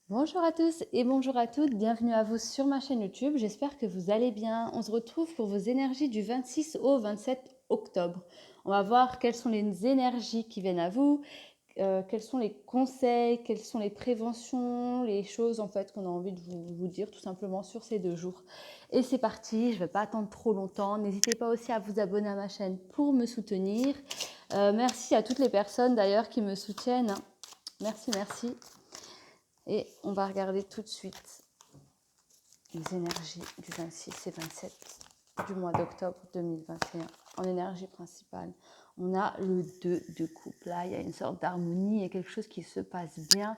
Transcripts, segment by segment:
Bonjour à tous et bonjour à toutes, bienvenue à vous sur ma chaîne YouTube, j'espère que vous allez bien. On se retrouve pour vos énergies du 26 au 27 octobre. On va voir quelles sont les énergies qui viennent à vous, quels sont les conseils, quelles sont les préventions, les choses en fait qu'on a envie de vous dire tout simplement sur ces 2 jours. Et c'est parti, je ne vais pas attendre trop longtemps. N'hésitez pas aussi à vous abonner à ma chaîne pour me soutenir. Merci à toutes les personnes d'ailleurs qui me soutiennent. Merci, merci. Et on va regarder tout de suite les énergies du 26 et 27 du mois d'octobre 2021 en énergie principale. On a le 2 de coupe. Là, il y a une sorte d'harmonie et quelque chose qui se passe bien.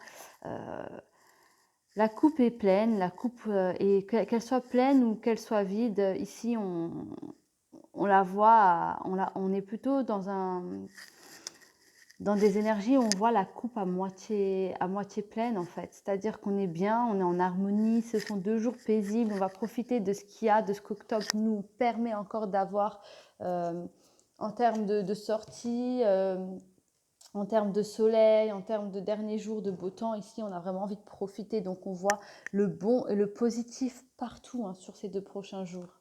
La coupe est pleine, la coupe, et qu'elle soit pleine ou qu'elle soit vide, ici, on la voit, on est plutôt dans des énergies où on voit la coupe à moitié pleine en fait. C'est-à-dire qu'on est bien, on est en harmonie, ce sont 2 jours paisibles, on va profiter de ce qu'il y a, de ce qu'octobre nous permet encore d'avoir en termes de sortie, en termes de soleil, en termes de derniers jours de beau temps. Ici, on a vraiment envie de profiter, donc on voit le bon et le positif partout sur ces 2 prochains jours.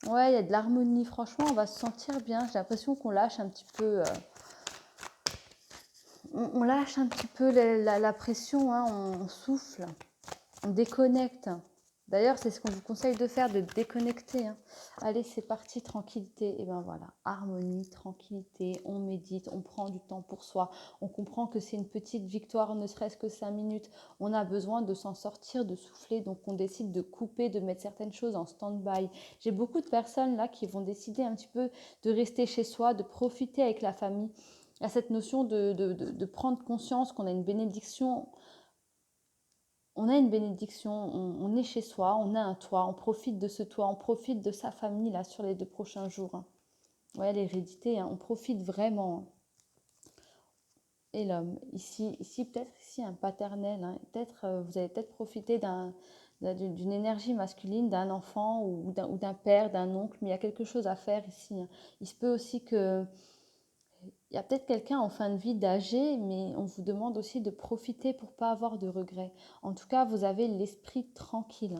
Ouais, il y a de l'harmonie, franchement, on va se sentir bien. J'ai l'impression qu'on lâche un petit peu... on lâche un petit peu la pression, on souffle, on déconnecte. D'ailleurs, c'est ce qu'on vous conseille de faire, de déconnecter. Allez, c'est parti, tranquillité. Et ben voilà, harmonie, tranquillité, on médite, on prend du temps pour soi. On comprend que c'est une petite victoire, ne serait-ce que 5 minutes. On a besoin de s'en sortir, de souffler. Donc, on décide de couper, de mettre certaines choses en stand-by. J'ai beaucoup de personnes là qui vont décider un petit peu de rester chez soi, de profiter avec la famille. Il y a cette notion de prendre conscience qu'on a une bénédiction. On a une bénédiction, on est chez soi, on a un toit, on profite de ce toit, on profite de sa famille là sur les 2 prochains jours. Ouais, l'hérédité, on profite vraiment. Et l'homme, ici peut-être ici un paternel, peut-être vous allez peut-être profiter d'une énergie masculine, d'un enfant ou d'un père, d'un oncle, mais il y a quelque chose à faire ici. Il se peut aussi que il y a peut-être quelqu'un en fin de vie d'âgé, mais on vous demande aussi de profiter pour pas avoir de regrets. En tout cas, vous avez l'esprit tranquille.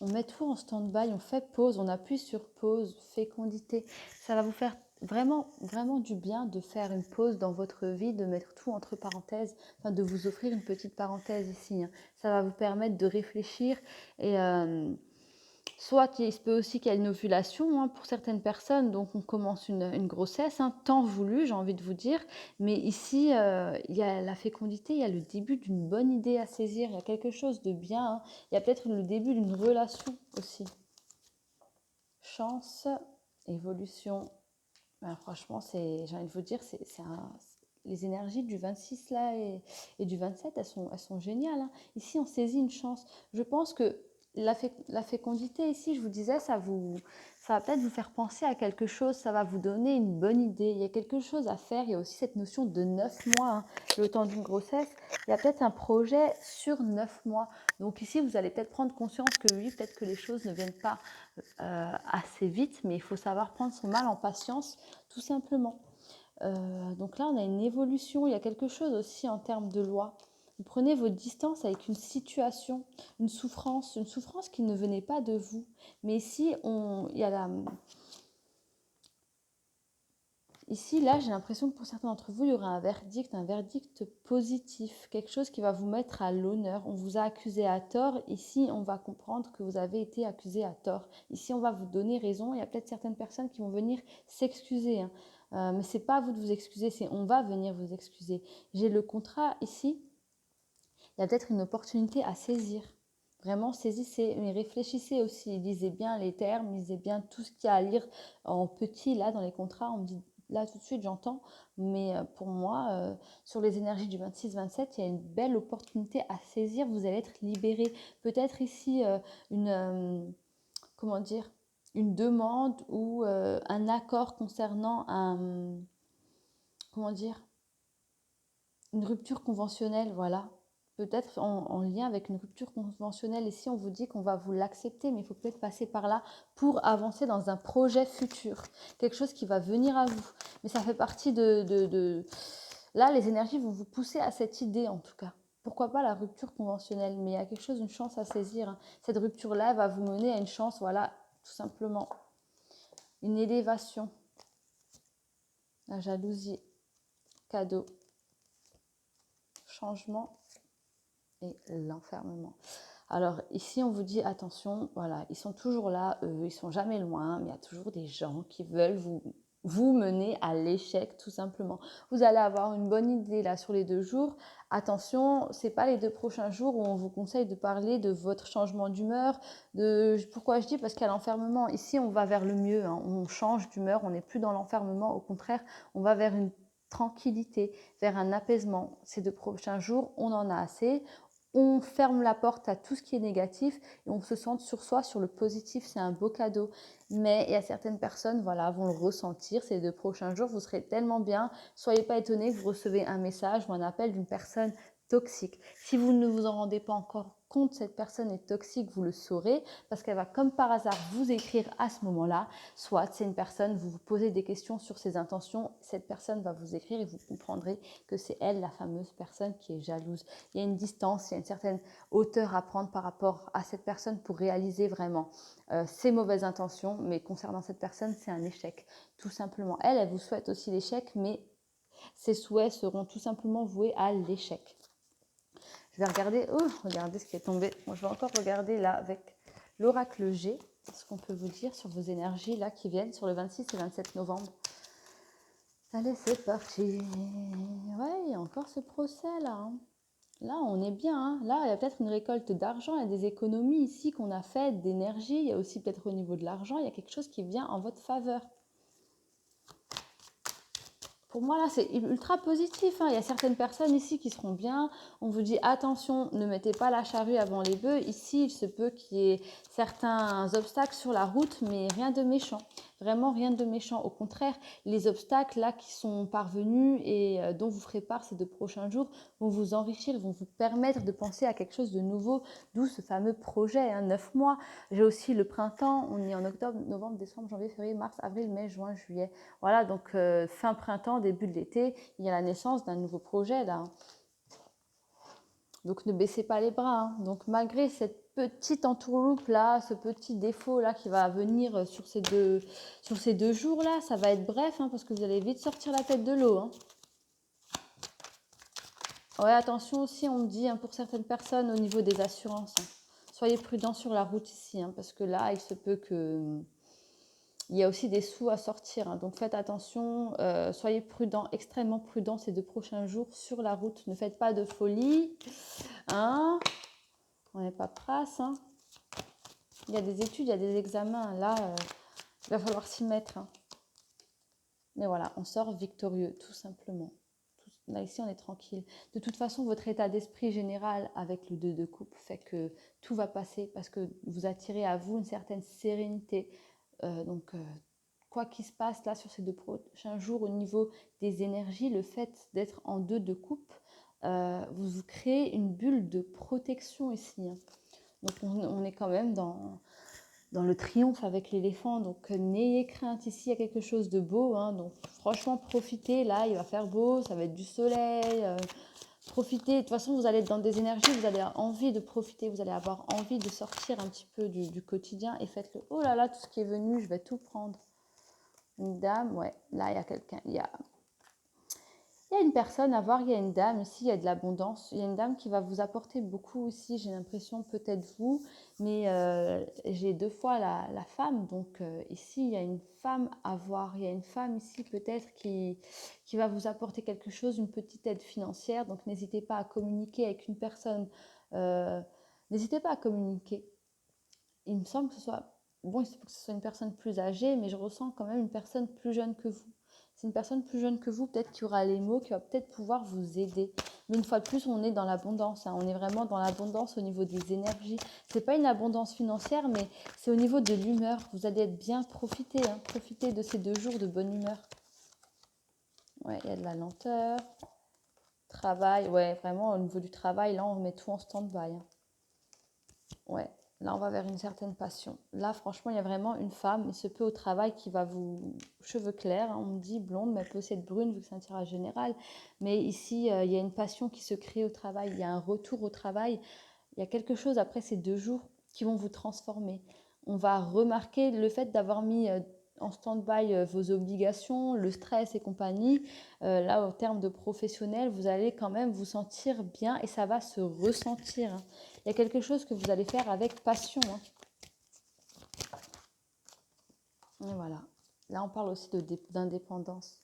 On met tout en stand-by, on fait pause, on appuie sur pause, fécondité. Ça va vous faire vraiment, vraiment du bien de faire une pause dans votre vie, de mettre tout entre parenthèses, enfin de vous offrir une petite parenthèse ici. Ça va vous permettre de réfléchir et soit il se peut aussi qu'il y ait une ovulation pour certaines personnes, donc on commence une grossesse, tant voulu, j'ai envie de vous dire. Mais ici, il y a la fécondité, il y a le début d'une bonne idée à saisir, il y a quelque chose de bien. Il y a peut-être le début d'une relation aussi. Chance, évolution. Ben, franchement, j'ai envie de vous dire, les énergies du 26 là et du 27, elles sont géniales. Ici, on saisit une chance. Je pense que la fécondité ici, je vous disais, ça va peut-être vous faire penser à quelque chose, ça va vous donner une bonne idée. Il y a quelque chose à faire. Il y a aussi cette notion de 9 mois, le temps d'une grossesse. Il y a peut-être un projet sur 9 mois. Donc ici, vous allez peut-être prendre conscience que oui, peut-être que les choses ne viennent pas assez vite, mais il faut savoir prendre son mal en patience, tout simplement. Donc là, on a une évolution, il y a quelque chose aussi en termes de loi. Vous prenez votre distance avec une situation, une souffrance qui ne venait pas de vous. Mais ici, il y a Ici, là, j'ai l'impression que pour certains d'entre vous, il y aura un verdict positif, quelque chose qui va vous mettre à l'honneur. On vous a accusé à tort. Ici, on va comprendre que vous avez été accusé à tort. Ici, on va vous donner raison. Il y a peut-être certaines personnes qui vont venir s'excuser. Mais ce n'est pas à vous de vous excuser, c'est on va venir vous excuser. J'ai le contrat ici. Il y a peut-être une opportunité à saisir. Vraiment, saisissez, mais réfléchissez aussi. Lisez bien les termes, lisez bien tout ce qu'il y a à lire en petit. Là, dans les contrats, on me dit là tout de suite, j'entends. Mais pour moi, sur les énergies du 26-27, il y a une belle opportunité à saisir. Vous allez être libéré. Peut-être ici comment dire, une demande ou un accord concernant comment dire, une rupture conventionnelle, voilà. peut-être en lien avec une rupture conventionnelle. Ici, on vous dit qu'on va vous l'accepter, mais il faut peut-être passer par là pour avancer dans un projet futur, quelque chose qui va venir à vous. Mais ça fait partie Là, les énergies vont vous pousser à cette idée, en tout cas. Pourquoi pas la rupture conventionnelle? Mais il y a quelque chose, une chance à saisir, hein. Cette rupture-là va vous mener à une chance, voilà, tout simplement. Une élévation. La jalousie. Cadeau. Changement. Et l'enfermement. Alors ici, on vous dit attention, voilà, ils sont toujours là, eux, ils sont jamais loin, mais il y a toujours des gens qui veulent vous mener à l'échec, tout simplement. Vous allez avoir une bonne idée là sur les 2 jours. Attention, c'est pas les 2 prochains jours où on vous conseille de parler de votre changement d'humeur. Pourquoi je dis? Parce qu'à l'enfermement, ici, on va vers le mieux, hein. On change d'humeur, on n'est plus dans l'enfermement. Au contraire, on va vers une tranquillité, vers un apaisement. Ces 2 prochains jours, on en a assez. On ferme la porte à tout ce qui est négatif et on se centre sur soi, sur le positif. C'est un beau cadeau. Mais il y a certaines personnes, voilà, vont le ressentir ces 2 prochains jours. Vous serez tellement bien. Soyez pas étonnés que vous recevez un message ou un appel d'une personne toxique. Si vous ne vous en rendez pas encore compte, cette personne est toxique, vous le saurez parce qu'elle va comme par hasard vous écrire à ce moment-là. Soit c'est une personne, vous vous posez des questions sur ses intentions, cette personne va vous écrire et vous comprendrez que c'est elle, la fameuse personne qui est jalouse. Il y a une distance, il y a une certaine hauteur à prendre par rapport à cette personne pour réaliser vraiment ses mauvaises intentions. Mais concernant cette personne, c'est un échec, tout simplement. Elle vous souhaite aussi l'échec, mais ses souhaits seront tout simplement voués à l'échec. Je vais regarder, regardez ce qui est tombé. Moi, je vais encore regarder là avec l'oracle G, ce qu'on peut vous dire sur vos énergies là qui viennent sur le 26 et 27 novembre. Allez, c'est parti. Ouais, il y a encore ce procès là, hein. Là, on est bien, hein. Là, il y a peut-être une récolte d'argent, il y a des économies ici qu'on a faites, d'énergie. Il y a aussi peut-être au niveau de l'argent, il y a quelque chose qui vient en votre faveur. Pour moi, là, c'est ultra positif, hein. Il y a certaines personnes ici qui seront bien. On vous dit, attention, ne mettez pas la charrue avant les bœufs. Ici, il se peut qu'il y ait certains obstacles sur la route, mais rien de méchant. Vraiment rien de méchant. Au contraire, les obstacles là qui sont parvenus et dont vous ferez part ces 2 prochains jours vont vous enrichir, vont vous permettre de penser à quelque chose de nouveau, d'où ce fameux projet, hein, 9 mois. J'ai aussi le printemps, on est en octobre, novembre, décembre, janvier, février, mars, avril, mai, juin, juillet. Voilà, donc fin printemps, début de l'été, il y a la naissance d'un nouveau projet là. Donc ne baissez pas les bras, hein. Donc malgré cette petite entourloupe là, ce petit défaut là qui va venir sur ces deux jours là, ça va être bref, hein, parce que vous allez vite sortir la tête de l'eau, hein. Ouais, attention aussi, on me dit, hein, pour certaines personnes au niveau des assurances, hein. Soyez prudents sur la route ici, hein, parce que là, il se peut que il y a aussi des sous à sortir, hein. Donc faites attention, soyez prudents, extrêmement prudents ces 2 prochains jours sur la route. Ne faites pas de folie, hein. On n'est pas prasse, hein. Il y a des études, il y a des examens. Là, il va falloir s'y mettre, hein. Mais voilà, on sort victorieux, tout simplement. Là, ici, on est tranquille. De toute façon, votre état d'esprit général avec le 2 de coupe fait que tout va passer parce que vous attirez à vous une certaine sérénité. Donc, quoi qu'il se passe là sur ces 2 prochains jours au niveau des énergies, le fait d'être en 2 de coupe, vous créez une bulle de protection ici, hein. Donc, on est quand même dans le triomphe avec l'éléphant. Donc, n'ayez crainte ici, il y a quelque chose de beau, hein. Donc, franchement, profitez. Là, il va faire beau, ça va être du soleil. Profitez. De toute façon, vous allez être dans des énergies, vous allez avoir envie de profiter, vous allez avoir envie de sortir un petit peu du quotidien et faites-le. Oh là là, tout ce qui est venu, je vais tout prendre. Une dame, ouais. Là, il y a quelqu'un. Il y a une personne à voir, il y a une dame ici, il y a de l'abondance. Il y a une dame qui va vous apporter beaucoup ici, j'ai l'impression, peut-être vous, mais j'ai 2 fois la femme. Donc ici, il y a une femme à voir. Il y a une femme ici peut-être qui va vous apporter quelque chose, une petite aide financière. Donc n'hésitez pas à communiquer avec une personne. N'hésitez pas à communiquer. Il me semble que ce soit... Bon, il se peut que ce soit une personne plus âgée, mais je ressens quand même une personne plus jeune que vous. C'est une personne plus jeune que vous, peut-être qui aura les mots, qui va peut-être pouvoir vous aider. Mais une fois de plus, on est dans l'abondance, hein. On est vraiment dans l'abondance au niveau des énergies. Ce n'est pas une abondance financière, mais c'est au niveau de l'humeur. Vous allez être bien profiter, hein. Profitez de ces 2 jours de bonne humeur. Ouais, il y a de la lenteur. Travail, ouais, vraiment, au niveau du travail, là, on met tout en stand-by, hein. Ouais, là, on va vers une certaine passion. Là, franchement, il y a vraiment une femme, il se peut au travail, qui va vous... Cheveux clairs, hein, on me dit blonde, mais elle peut aussi être brune, vu que c'est un tirage général. Mais ici, il y a une passion qui se crée au travail, il y a un retour au travail. Il y a quelque chose après ces 2 jours qui vont vous transformer. On va remarquer le fait d'avoir mis en stand-by vos obligations, le stress et compagnie. Là, au terme de professionnel, vous allez quand même vous sentir bien et ça va se ressentir, hein. Il y a quelque chose que vous allez faire avec passion, hein. Et voilà. Là, on parle aussi d'indépendance.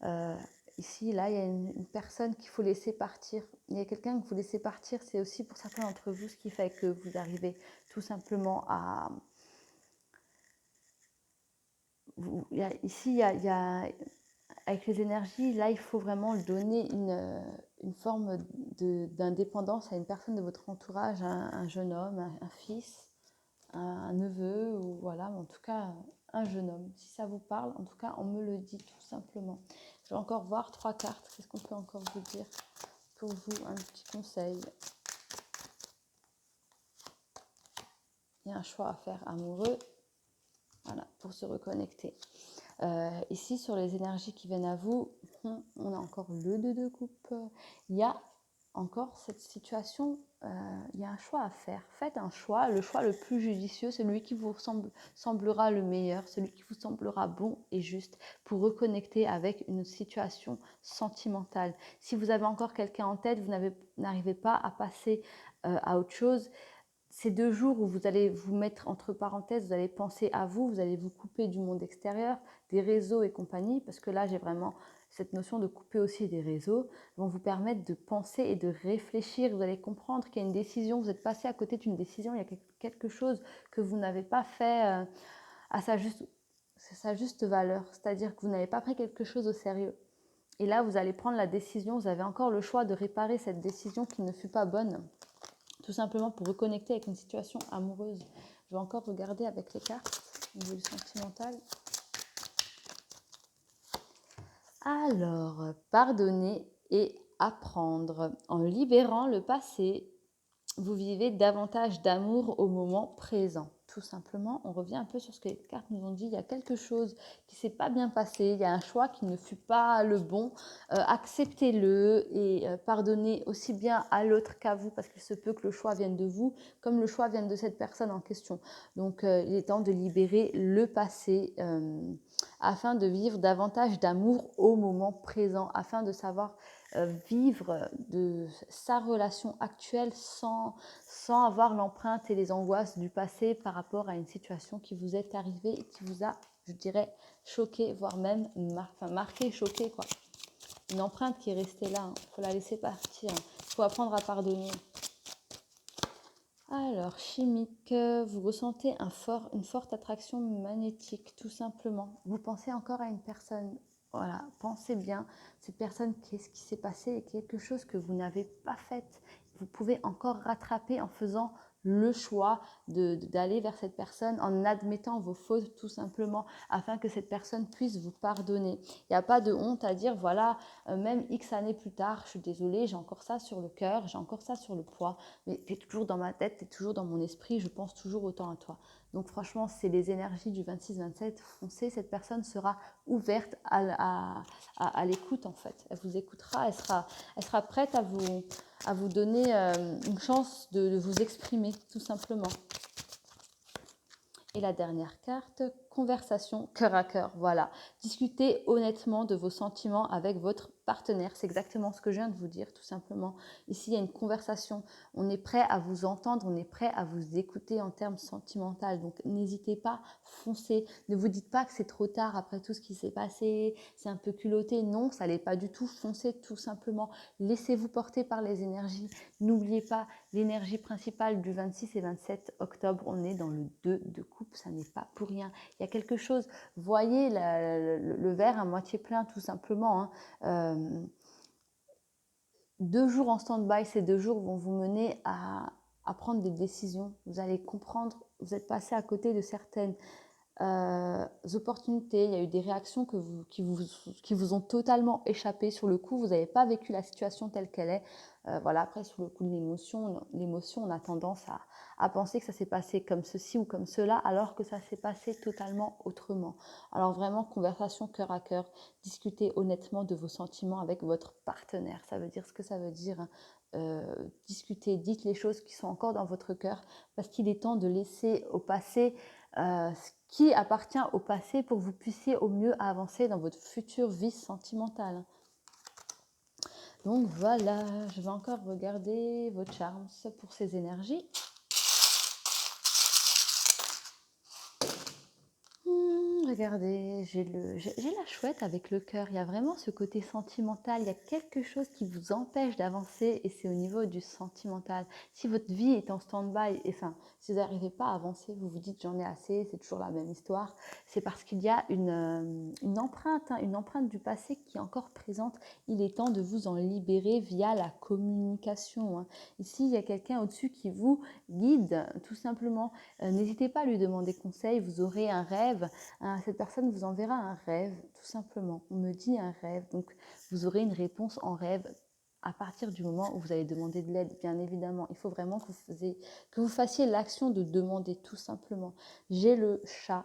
Euh, Ici, là, il y a une personne qu'il faut laisser partir. Il y a quelqu'un que vous laissez partir. C'est aussi pour certains d'entre vous ce qui fait que vous arrivez tout simplement à... Ici, avec les énergies, là, il faut vraiment donner une forme d'indépendance à une personne de votre entourage, un jeune homme, un fils, un neveu, ou voilà, mais en tout cas, un jeune homme. Si ça vous parle, en tout cas, on me le dit tout simplement. Je vais encore voir 3 cartes. Qu'est-ce qu'on peut encore vous dire pour vous? Un petit conseil. Il y a un choix à faire amoureux, voilà, pour se reconnecter. Ici, sur les énergies qui viennent à vous, on a encore le 2 de coupe. Il y a encore cette situation, il y a un choix à faire. Faites un choix, le choix le plus judicieux, celui qui vous semblera le meilleur, celui qui vous semblera bon et juste pour reconnecter avec une situation sentimentale. Si vous avez encore quelqu'un en tête, vous n'arrivez pas à passer à autre chose. Ces 2 jours où vous allez vous mettre entre parenthèses, vous allez penser à vous, vous allez vous couper du monde extérieur, des réseaux et compagnie, parce que là, j'ai vraiment cette notion de couper aussi des réseaux, vont vous permettre de penser et de réfléchir. Vous allez comprendre qu'il y a une décision, vous êtes passé à côté d'une décision, il y a quelque chose que vous n'avez pas fait à sa juste valeur, c'est-à-dire que vous n'avez pas pris quelque chose au sérieux. Et là, vous allez prendre la décision, vous avez encore le choix de réparer cette décision qui ne fut pas bonne, tout simplement pour reconnecter avec une situation amoureuse. Je vais encore regarder avec les cartes au niveau du sentimental. Alors, pardonner et apprendre. En libérant le passé, vous vivez davantage d'amour au moment présent. Tout simplement, on revient un peu sur ce que les cartes nous ont dit. Il y a quelque chose qui ne s'est pas bien passé, il y a un choix qui ne fut pas le bon. Acceptez-le et pardonnez aussi bien à l'autre qu'à vous, parce qu'il se peut que le choix vienne de vous, comme le choix vienne de cette personne en question. Donc, il est temps de libérer le passé afin de vivre davantage d'amour au moment présent, afin de savoir vivre de sa relation actuelle sans avoir l'empreinte et les angoisses du passé par rapport à une situation qui vous est arrivée et qui vous a, je dirais, choqué, voire même marqué, choqué, quoi. Une empreinte qui est restée là, il faut la laisser partir, il faut apprendre à pardonner. Alors, chimique, vous ressentez une forte attraction magnétique, tout simplement. Vous pensez encore à une personne. Voilà, pensez bien, cette personne, qu'est-ce qui s'est passé et quelque chose que vous n'avez pas fait. Vous pouvez encore rattraper en faisant le choix d'aller vers cette personne, en admettant vos fautes tout simplement, afin que cette personne puisse vous pardonner. Il n'y a pas de honte à dire, voilà, même X années plus tard, je suis désolée, j'ai encore ça sur le cœur, j'ai encore ça sur le poids, mais tu es toujours dans ma tête, tu es toujours dans mon esprit, je pense toujours autant à toi. Donc franchement, c'est les énergies du 26-27, foncez, cette personne sera ouverte à l'écoute en fait. Elle vous écoutera, elle sera prête à vous donner une chance de vous exprimer tout simplement. Et la dernière carte, conversation cœur à cœur. Voilà, discutez honnêtement de vos sentiments avec votre partenaire. C'est exactement ce que je viens de vous dire, tout simplement. Ici, il y a une conversation. On est prêt à vous entendre, on est prêt à vous écouter en termes sentimentaux. Donc, n'hésitez pas, foncez. Ne vous dites pas que c'est trop tard après tout ce qui s'est passé, c'est un peu culotté. Non, ça l'est pas du tout. Foncez tout simplement. Laissez-vous porter par les énergies. N'oubliez pas l'énergie principale du 26 et 27 octobre. On est dans le 2 de coupe, ça n'est pas pour rien. Il y a quelque chose, voyez le verre à moitié plein tout simplement, hein. 2 jours en stand-by, ces 2 jours vont vous mener à prendre des décisions. Vous allez comprendre, vous êtes passé à côté de certaines opportunités, il y a eu des réactions qui vous ont totalement échappé. Sur le coup, vous n'avez pas vécu la situation telle qu'elle est. Voilà, après, sur le coup de l'émotion, on a tendance à penser que ça s'est passé comme ceci ou comme cela, alors que ça s'est passé totalement autrement. Alors vraiment, conversation cœur à cœur, discutez honnêtement de vos sentiments avec votre partenaire. Ça veut dire ce que ça veut dire, hein. Discutez, dites les choses qui sont encore dans votre cœur, parce qu'il est temps de laisser au passé ce qui appartient au passé pour que vous puissiez au mieux avancer dans votre future vie sentimentale. Donc voilà, je vais encore regarder vos charms pour ces énergies. Regardez, j'ai la chouette avec le cœur. Il y a vraiment ce côté sentimental. Il y a quelque chose qui vous empêche d'avancer et c'est au niveau du sentimental. Si votre vie est en stand-by, enfin, si vous n'arrivez pas à avancer, vous vous dites j'en ai assez, c'est toujours la même histoire, c'est parce qu'il y a une empreinte, hein, une empreinte du passé qui est encore présente. Il est temps de vous en libérer via la communication, hein. Ici, il y a quelqu'un au-dessus qui vous guide, tout simplement. N'hésitez pas à lui demander conseil, vous aurez un rêve. Cette personne vous enverra un rêve, tout simplement. On me dit un rêve, donc vous aurez une réponse en rêve à partir du moment où vous allez demander de l'aide, bien évidemment. Il faut vraiment que vous fassiez l'action de demander, tout simplement. J'ai le chat.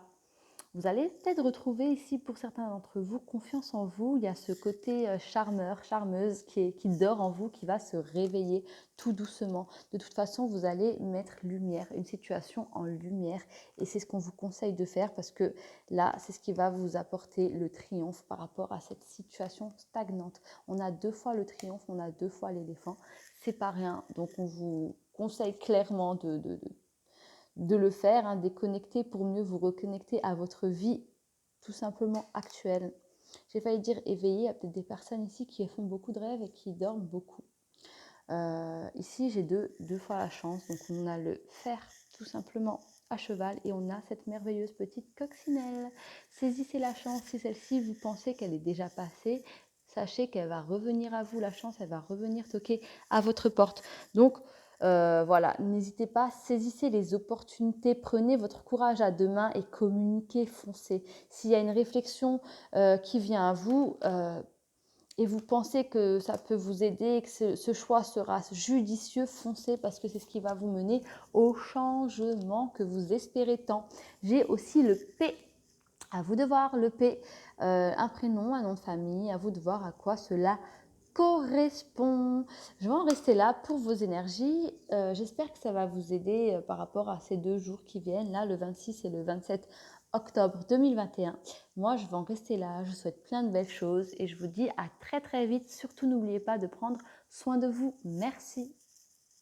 Vous allez peut-être retrouver ici, pour certains d'entre vous, confiance en vous. Il y a ce côté charmeur, charmeuse qui dort en vous, qui va se réveiller tout doucement. De toute façon, vous allez mettre lumière, une situation en lumière. Et c'est ce qu'on vous conseille de faire parce que là, c'est ce qui va vous apporter le triomphe par rapport à cette situation stagnante. On a 2 fois le triomphe, on a 2 fois l'éléphant. C'est pas rien. Donc, on vous conseille clairement de le faire, hein, déconnecter pour mieux vous reconnecter à votre vie tout simplement actuelle. J'ai failli dire éveillé, il y a peut-être des personnes ici qui font beaucoup de rêves et qui dorment beaucoup. Ici, j'ai deux fois la chance, donc on a le fer tout simplement à cheval et on a cette merveilleuse petite coccinelle. Saisissez la chance, si celle-ci vous pensez qu'elle est déjà passée, sachez qu'elle va revenir à vous, la chance, elle va revenir toquer à votre porte. Donc, voilà, n'hésitez pas, saisissez les opportunités, prenez votre courage à deux mains et communiquez, foncez. S'il y a une réflexion qui vient à vous et vous pensez que ça peut vous aider, que ce choix sera judicieux, foncez parce que c'est ce qui va vous mener au changement que vous espérez tant. J'ai aussi le P. À vous de voir le P, un prénom, un nom de famille, à vous de voir à quoi cela correspond. Je vais en rester là pour vos énergies. J'espère que ça va vous aider par rapport à ces 2 jours qui viennent, là, le 26 et le 27 octobre 2021. Moi, je vais en rester là. Je vous souhaite plein de belles choses et je vous dis à très très vite. Surtout, n'oubliez pas de prendre soin de vous. Merci.